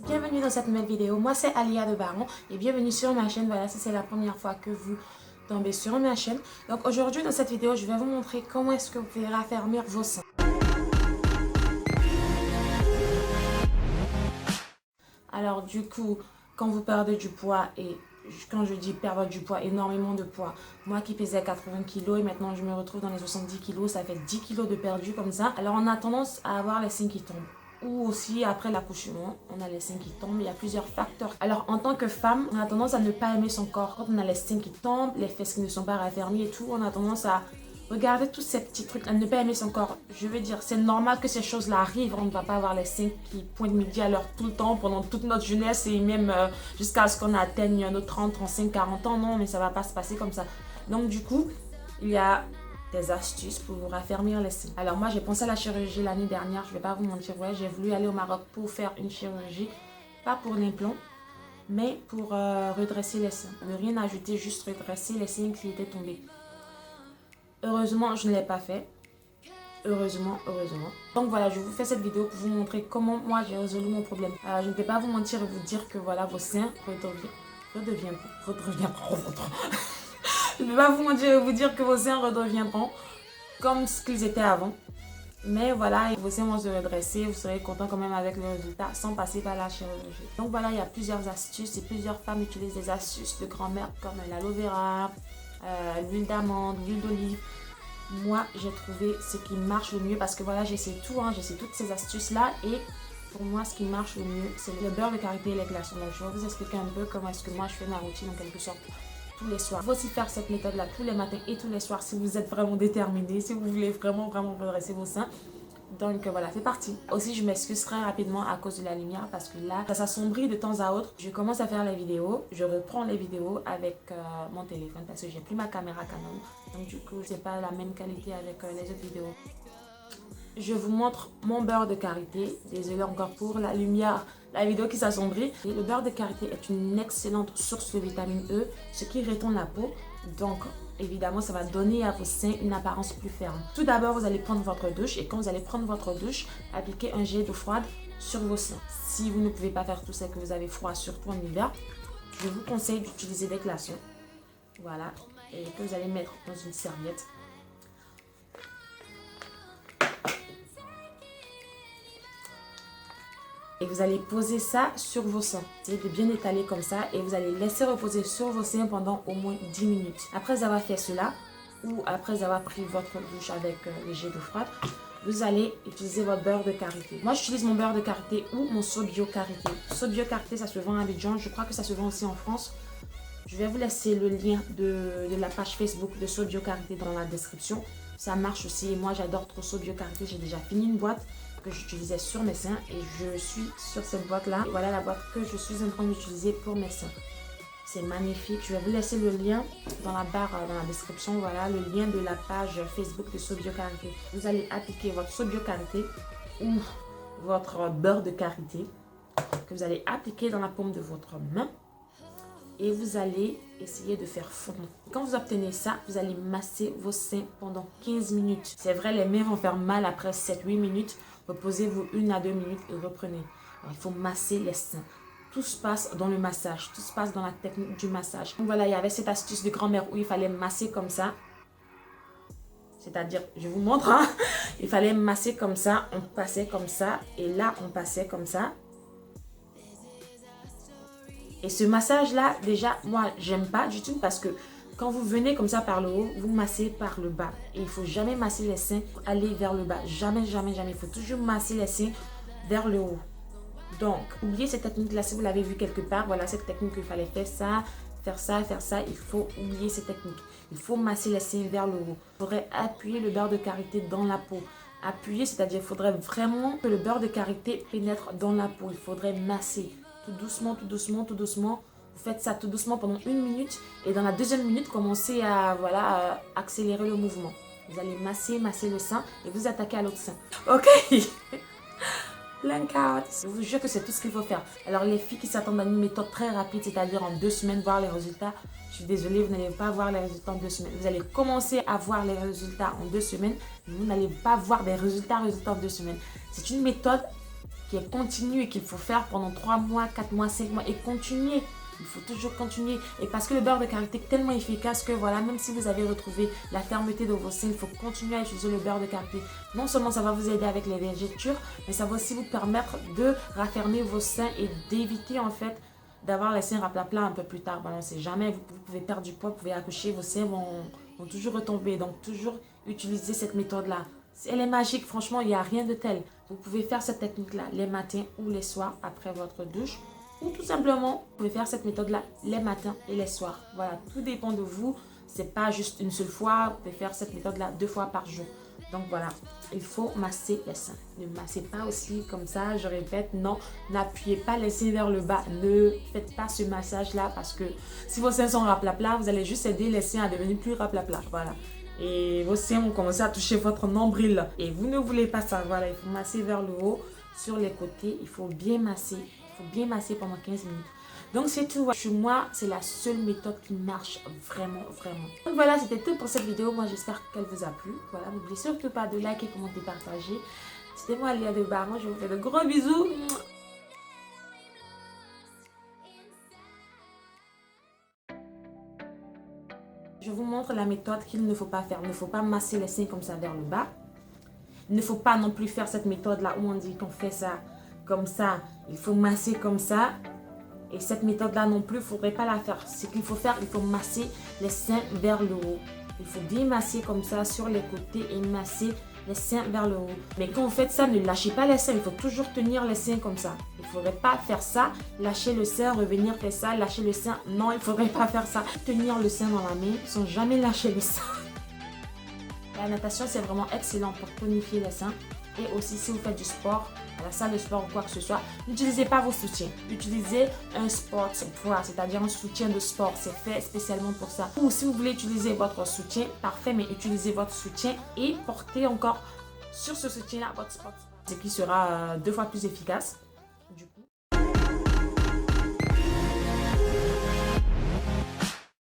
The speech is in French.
Bienvenue dans cette nouvelle vidéo, moi c'est Alia de Baron et bienvenue sur ma chaîne. Voilà, si c'est la première fois que vous tombez sur ma chaîne. Donc aujourd'hui dans cette vidéo, je vais vous montrer comment est-ce que vous pouvez raffermir vos seins. Alors du coup, quand vous perdez du poids et quand je dis perdre du poids, énormément de poids. Moi qui pesais 80 kg et maintenant je me retrouve dans les 70 kg, ça fait 10 kg de perdu comme ça. Alors on a tendance à avoir les seins qui tombent. Ou aussi après l'accouchement, on a les seins qui tombent, il y a plusieurs facteurs. Alors en tant que femme, on a tendance à ne pas aimer son corps. Quand on a les seins qui tombent, les fesses qui ne sont pas raffermies et tout, on a tendance à regarder tous ces petits trucs, à ne pas aimer son corps. Je veux dire, c'est normal que ces choses-là arrivent. On ne va pas avoir les seins qui pointent midi à l'heure tout le temps, pendant toute notre jeunesse et même jusqu'à ce qu'on atteigne nos 30, 35, 40 ans. Non, mais ça ne va pas se passer comme ça. Donc du coup, il y a des astuces pour vous raffermir les seins. Alors moi j'ai pensé à la chirurgie l'année dernière, je vais pas vous mentir, ouais, j'ai voulu aller au Maroc pour faire une chirurgie, pas pour l'implant, mais pour redresser les seins. Ne rien ajouter, juste redresser les seins qui étaient tombés. Heureusement, je ne l'ai pas fait. Heureusement. Donc voilà, je vous fais cette vidéo pour vous montrer comment moi j'ai résolu mon problème. Je ne vais pas vous mentir et vous dire que voilà, vos seins redeviendront. Je ne vais pas vous mentir et vous dire que vos seins redeviendront comme ce qu'ils étaient avant. Mais voilà, vos seins vont se redresser, vous serez content quand même avec le résultat sans passer par la chirurgie. Donc voilà, il y a plusieurs astuces et plusieurs femmes utilisent des astuces de grand-mère comme l'aloe vera, l'huile d'amande, l'huile d'olive. Moi, j'ai trouvé ce qui marche le mieux parce que voilà, j'essaie tout, j'essaie toutes ces astuces-là et pour moi, ce qui marche le mieux, c'est le beurre de karité et les glaçons. Donc, je vais vous expliquer un peu comment est-ce que moi je fais ma routine en quelque sorte tous les soirs. Il faut aussi faire cette méthode-là tous les matins et tous les soirs si vous êtes vraiment déterminé, si vous voulez vraiment redresser vos seins. Donc voilà, c'est parti. Aussi, je m'excuse très rapidement à cause de la lumière parce que là, ça s'assombrit de temps à autre. Je commence à faire les vidéos, je reprends les vidéos avec mon téléphone parce que j'ai plus ma caméra Canon. Donc du coup, c'est pas la même qualité avec les autres vidéos. Je vous montre mon beurre de karité. Désolée encore pour la lumière, la vidéo qui s'assombrit. Le beurre de karité est une excellente source de vitamine E, ce qui rétend la peau. Donc, évidemment, ça va donner à vos seins une apparence plus ferme. Tout d'abord, vous allez prendre votre douche et quand vous allez prendre votre douche, appliquez un jet d'eau froide sur vos seins. Si vous ne pouvez pas faire tout ça, que vous avez froid, surtout en hiver, je vous conseille d'utiliser des glaçons. Voilà, et que vous allez mettre dans une serviette. Et vous allez poser ça sur vos seins. Essayez de bien étaler comme ça et vous allez laisser reposer sur vos seins pendant au moins 10 minutes. Après avoir fait cela, ou après avoir pris votre douche avec le jet d'eau froide, vous allez utiliser votre beurre de karité. Moi, j'utilise mon beurre de karité ou mon Sobio karité. Sobio karité, ça se vend à Abidjan. Je crois que ça se vend aussi en France. Je vais vous laisser le lien de la page Facebook de Sobio karité dans la description. Ça marche aussi et moi, j'adore trop Sobio karité. J'ai déjà fini une boîte que j'utilisais sur mes seins et je suis sur cette boîte là. Voilà la boîte que je suis en train d'utiliser pour mes seins. C'est magnifique. Je vais vous laisser le lien dans la barre, dans la description. Voilà le lien de la page Facebook de Sobio karité. Vous allez appliquer votre Sobio karité ou votre beurre de karité que vous allez appliquer dans la paume de votre main et vous allez essayer de faire fondre. Quand vous obtenez ça, vous allez masser vos seins pendant 15 minutes. C'est vrai, les mains vont faire mal après 7-8 minutes. Reposez-vous 1 à 2 minutes et reprenez. Alors, il faut masser les seins. Tout se passe dans le massage. Tout se passe dans la technique du massage. Donc voilà, il y avait cette astuce de grand-mère où il fallait masser comme ça. C'est-à-dire, je vous montre, il fallait masser comme ça. On passait comme ça. Et là, on passait comme ça. Et ce massage-là, déjà, moi, j'aime pas du tout parce que quand vous venez comme ça par le haut, vous massez par le bas. Et il ne faut jamais masser les seins, aller vers le bas. Jamais, jamais, jamais. Il faut toujours masser les seins vers le haut. Donc, oubliez cette technique-là. Si vous l'avez vu quelque part, voilà cette technique qu'il fallait faire ça, faire ça, faire ça. Il faut oublier cette technique. Il faut masser les seins vers le haut. Il faudrait appuyer le beurre de karité dans la peau. Appuyer, c'est-à-dire il faudrait vraiment que le beurre de karité pénètre dans la peau. Il faudrait masser tout doucement, tout doucement, tout doucement. Vous faites ça tout doucement pendant 1 minute et dans la deuxième minute, commencez à accélérer le mouvement. Vous allez masser le sein et vous attaquez à l'autre sein. Ok. Je vous jure que c'est tout ce qu'il faut faire. Alors les filles qui s'attendent à une méthode très rapide, c'est-à-dire en 2 semaines voir les résultats, je suis désolée, vous n'allez pas voir les résultats en 2 semaines. Vous allez commencer à voir les résultats en 2 semaines, mais vous n'allez pas voir des résultats en 2 semaines. C'est une méthode qui qui est continu et qu'il faut faire pendant 3 mois, 4 mois, 5 mois et continuer. Il faut toujours continuer. Et parce que le beurre de karité est tellement efficace que voilà, même si vous avez retrouvé la fermeté de vos seins, il faut continuer à utiliser le beurre de karité. Non seulement ça va vous aider avec les vergetures, mais ça va aussi vous permettre de raffermir vos seins et d'éviter en fait d'avoir les seins raplapla un peu plus tard. Voilà, on ne sait jamais, vous pouvez perdre du poids, vous pouvez accoucher, vos seins vont toujours retomber. Donc toujours utiliser cette méthode-là. Elle est magique, franchement, il n'y a rien de tel. Vous pouvez faire cette technique-là les matins ou les soirs après votre douche. Ou tout simplement, vous pouvez faire cette méthode-là les matins et les soirs. Voilà, tout dépend de vous. C'est pas juste une seule fois. Vous pouvez faire cette méthode-là 2 fois par jour. Donc voilà, il faut masser les seins. Ne massez pas aussi comme ça, je répète, non. N'appuyez pas les seins vers le bas. Ne faites pas ce massage-là parce que si vos seins sont raplapla, vous allez juste aider les seins à devenir plus raplapla. Voilà. Et vos seins vont commencer à toucher votre nombril. Et vous ne voulez pas ça. Voilà, il faut masser vers le haut, sur les côtés. Il faut bien masser. Il faut bien masser pendant 15 minutes. Donc c'est tout. Chez moi, c'est la seule méthode qui marche vraiment, vraiment. Donc voilà, c'était tout pour cette vidéo. Moi, j'espère qu'elle vous a plu. Voilà, n'oubliez surtout pas de liker, commenter, partager. C'était moi, Léa de Baron. Je vous fais de gros bisous. Je vous montre la méthode qu'il ne faut pas faire. Il ne faut pas masser les seins comme ça vers le bas. Il ne faut pas non plus faire cette méthode-là où on dit qu'on fait ça comme ça. Il faut masser comme ça. Et cette méthode-là non plus, il ne faudrait pas la faire. Ce qu'il faut faire, il faut masser les seins vers le haut. Il faut bien masser comme ça sur les côtés et masser les seins vers le haut. Mais quand vous faites ça, ne lâchez pas les seins. Il faut toujours tenir les seins comme ça. Il ne faudrait pas faire ça, lâcher le sein, revenir faire ça, lâcher le sein. Non, il ne faudrait pas faire ça. Tenir le sein dans la main sans jamais lâcher le sein. La natation, c'est vraiment excellent pour tonifier les seins. Et aussi, si vous faites du sport, à la salle de sport ou quoi que ce soit, n'utilisez pas vos soutiens. Utilisez un sport bra, c'est-à-dire un soutien de sport. C'est fait spécialement pour ça. Ou si vous voulez utiliser votre soutien, parfait, mais utilisez votre soutien et portez encore sur ce soutien-là votre sport. Ce qui sera 2 fois plus efficace.